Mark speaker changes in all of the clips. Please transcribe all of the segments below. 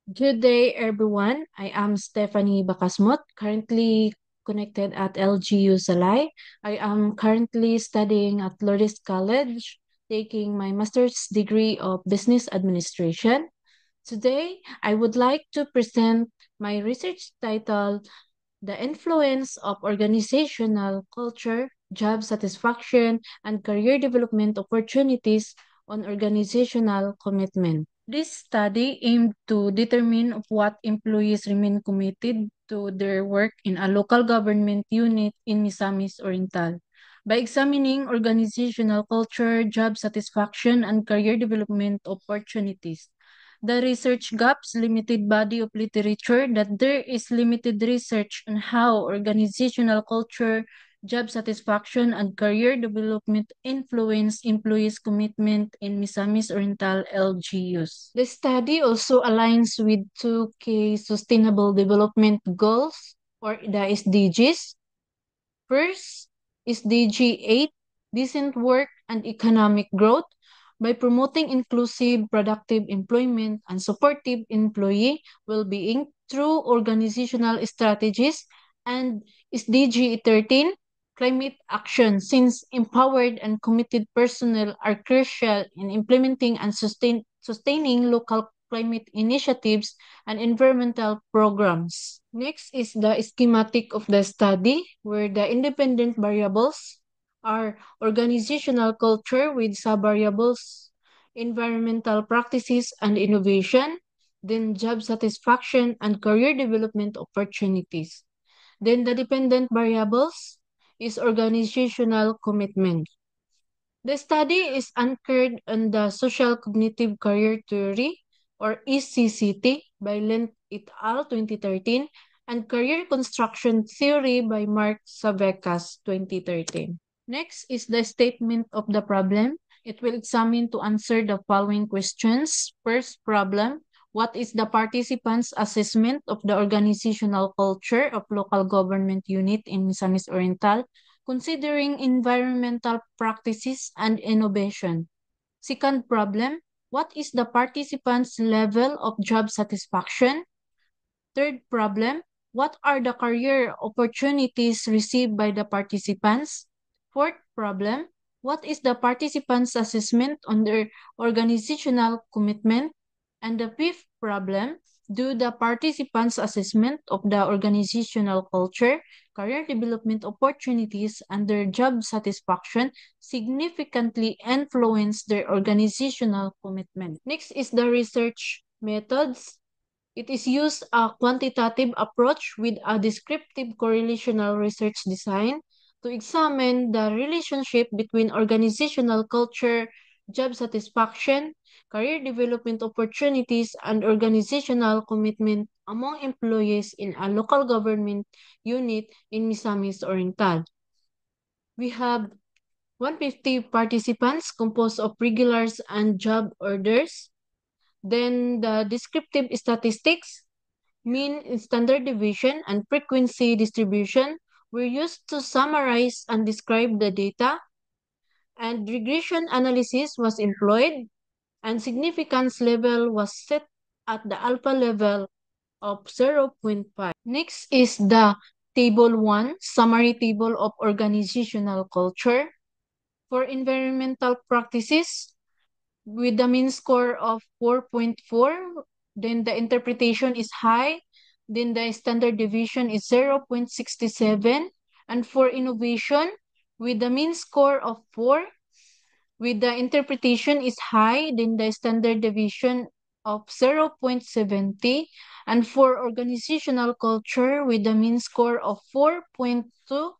Speaker 1: Good day, everyone. I am Stephanie Bacasmot, currently connected at LGU Salay. I am currently studying at Lourdes College, taking my master's degree of business administration. Today, I would like to present my research title, The Influence of Organizational Culture, Job Satisfaction, and Career Development Opportunities on Organizational Commitment. This study aimed to determine of what employees remain committed to their work in a local government unit in Misamis Oriental. By examining organizational culture, job satisfaction, and career development opportunities, the research gaps limited body of literature that there is limited research on how organizational culture, job satisfaction, and career development influence employees' commitment in Misamis Oriental LGUs. The study also aligns with two key Sustainable Development Goals, or the SDGs. First, SDG 8, Decent Work and Economic Growth, by promoting inclusive, productive employment and supportive employee well-being through organizational strategies, and SDG 13, climate action, since empowered and committed personnel are crucial in implementing and sustaining local climate initiatives and environmental programs. Next is the schematic of the study, where the independent variables are organizational culture with sub-variables, environmental practices and innovation, then job satisfaction and career development opportunities. Then the dependent variables is organizational commitment. The study is anchored on the Social Cognitive Career Theory, or ECCT, by Lent et al. 2013, and Career Construction Theory by Mark Savecas 2013. Next is the statement of the problem. It will examine to answer the following questions. First problem, what is the participants' assessment of the organizational culture of local government unit in Misamis Oriental, considering environmental practices and innovation? Second problem, what is the participants' level of job satisfaction? Third problem, what are the career opportunities received by the participants? Fourth problem, what is the participants' assessment on their organizational commitment? And the fifth problem, do the participants' assessment of the organizational culture, career development opportunities, and their job satisfaction significantly influence their organizational commitment? Next is the research methods. It is used a quantitative approach with a descriptive correlational research design to examine the relationship between organizational culture, job satisfaction, career development opportunities, and organizational commitment among employees in a local government unit in Misamis Oriental. We have 150 participants composed of regulars and job orders. Then the descriptive statistics, mean, standard deviation, and frequency distribution were used to summarize and describe the data, and regression analysis was employed, and significance level was set at the alpha level of zero point 0.5. Next is the Table 1, Summary Table of Organizational Culture. For environmental practices, with the mean score of 4.4, then the interpretation is high, then the standard deviation is 0.67, and for innovation, with the mean score of 4, with the interpretation is high, then the standard deviation of 0.70, and for organizational culture, with the mean score of 4.2,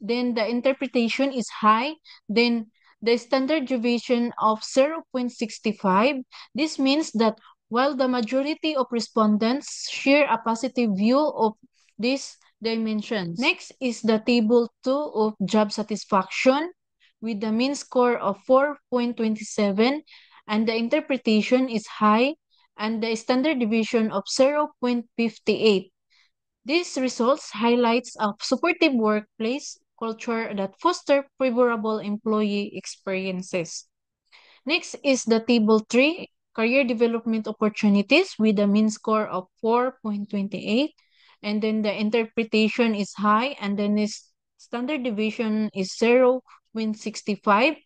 Speaker 1: then the interpretation is high, then the standard deviation of 0.65. This means that while the majority of respondents share a positive view of these dimensions. Next is the table 2 of job satisfaction, with the mean score of 4.27, and the interpretation is high, and the standard deviation of 0.58. These results highlights a supportive workplace culture that foster favorable employee experiences. Next is the table 3 career development opportunities with a mean score of 4.28. And then the interpretation is high, and then this standard deviation is 0.65.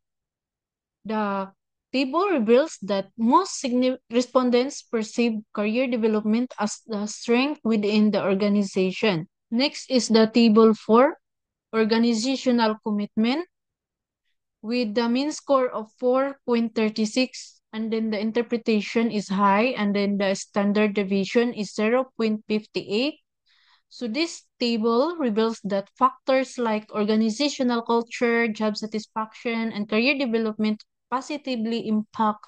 Speaker 1: The table reveals that most respondents perceive career development as the strength within the organization. Next is the table 4, organizational commitment, with the mean score of 4.36, and then the interpretation is high, and then the standard deviation is 0.58. So this table reveals that factors like organizational culture, job satisfaction, and career development positively impact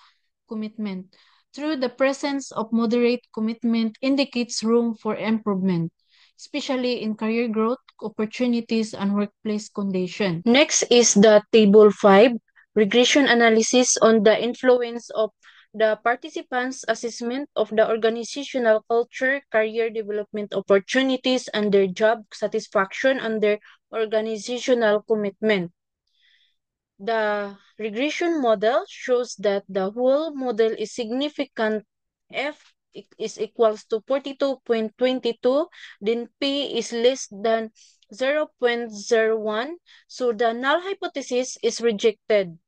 Speaker 1: commitment. Through the presence of moderate commitment indicates room for improvement, especially in career growth, opportunities, and workplace conditions. Next is the table 5, regression analysis on the influence of the participants' assessment of the organizational culture, career development opportunities, and their job satisfaction and their organizational commitment. The regression model shows that the whole model is significant. F is equals to 42.22, then P is less than 0.01, so the null hypothesis is rejected.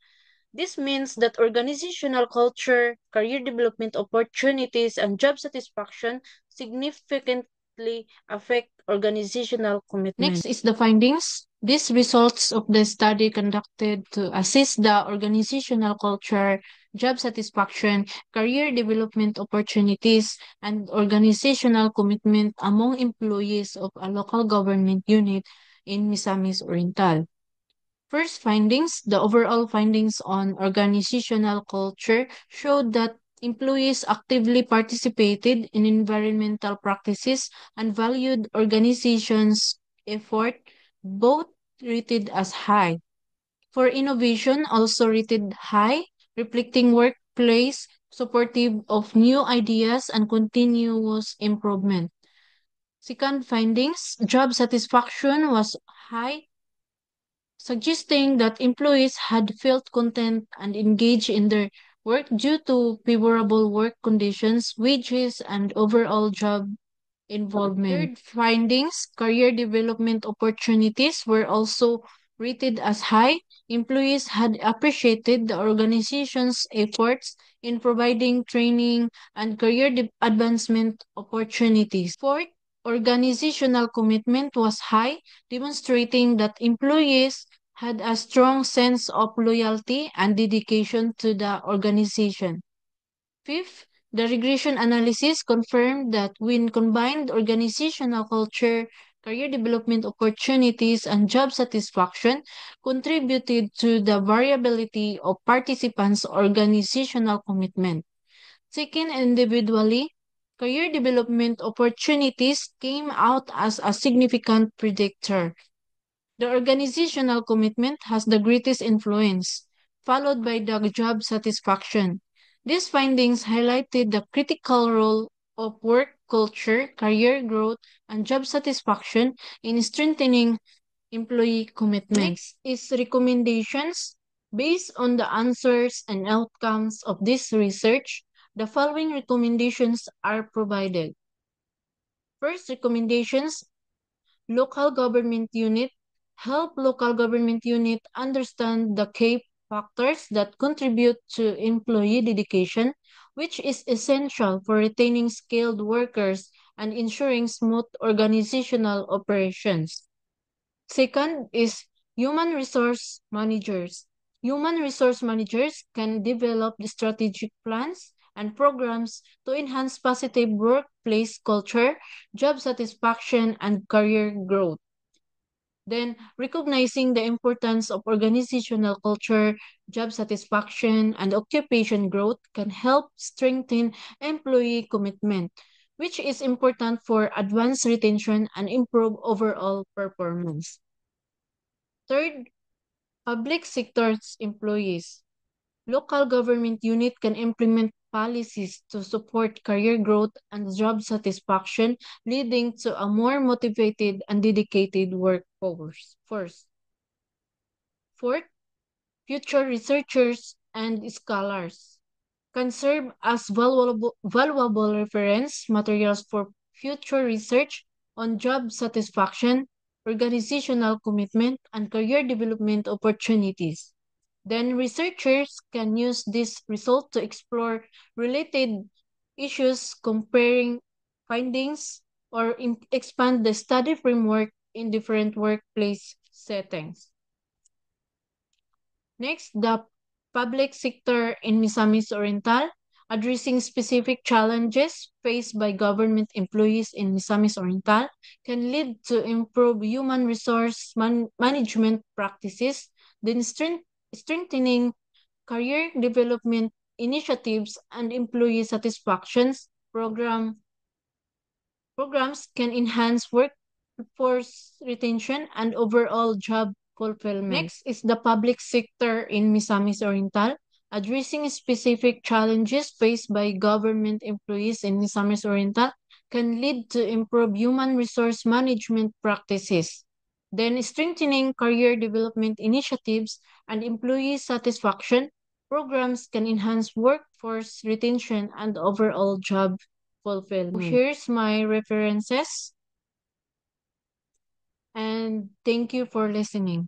Speaker 1: This means that organizational culture, career development opportunities, and job satisfaction significantly affect organizational commitment. Next is the findings. These results of the study conducted to assess the organizational culture, job satisfaction, career development opportunities, and organizational commitment among employees of a local government unit in Misamis Oriental. First findings, the overall findings on organizational culture showed that employees actively participated in environmental practices and valued organizations' effort, both rated as high. For innovation, also rated high, reflecting workplace supportive of new ideas and continuous improvement. Second findings, job satisfaction was high, suggesting that employees had felt content and engaged in their work due to favorable work conditions, wages, and overall job involvement. Third findings, career development opportunities were also rated as high. Employees had appreciated the organization's efforts in providing training and career advancement opportunities. Fourth, organizational commitment was high, demonstrating that employees had a strong sense of loyalty and dedication to the organization. Fifth, the regression analysis confirmed that when combined organizational culture, career development opportunities, and job satisfaction contributed to the variability of participants' organizational commitment. Taken individually, career development opportunities came out as a significant predictor. The organizational commitment has the greatest influence, followed by the job satisfaction. These findings highlighted the critical role of work culture, career growth, and job satisfaction in strengthening employee commitment. Next is recommendations. Based on the answers and outcomes of this research, the following recommendations are provided. First, recommendations: local government unit. Help local government unit understand the key factors that contribute to employee dedication, which is essential for retaining skilled workers and ensuring smooth organizational operations. Second is human resource managers. Human resource managers can develop the strategic plans and programs to enhance positive workplace culture, job satisfaction, and career growth. Then, recognizing the importance of organizational culture, job satisfaction, and occupation growth can help strengthen employee commitment, which is important for advanced retention and improve overall performance. Third, public sector's employees. Local government unit can implement policies to support career growth and job satisfaction, leading to a more motivated and dedicated workforce. Fourth, future researchers and scholars. can serve as valuable reference materials for future research on job satisfaction, organizational commitment, and career development opportunities. Then researchers can use this result to explore related issues, comparing findings, or expand the study framework in different workplace settings. Next, the public sector in Misamis Oriental, addressing specific challenges faced by government employees in Misamis Oriental, can lead to improved human resource management practices, then strengthening career development initiatives and employee satisfactions programs can enhance workforce retention and overall job fulfillment. Next is the public sector in Misamis Oriental, addressing specific challenges faced by government employees in Misamis Oriental can lead to improved human resource management practices. Then strengthening career development initiatives and employee satisfaction programs can enhance workforce retention and overall job fulfillment. Here's my references and thank you for listening.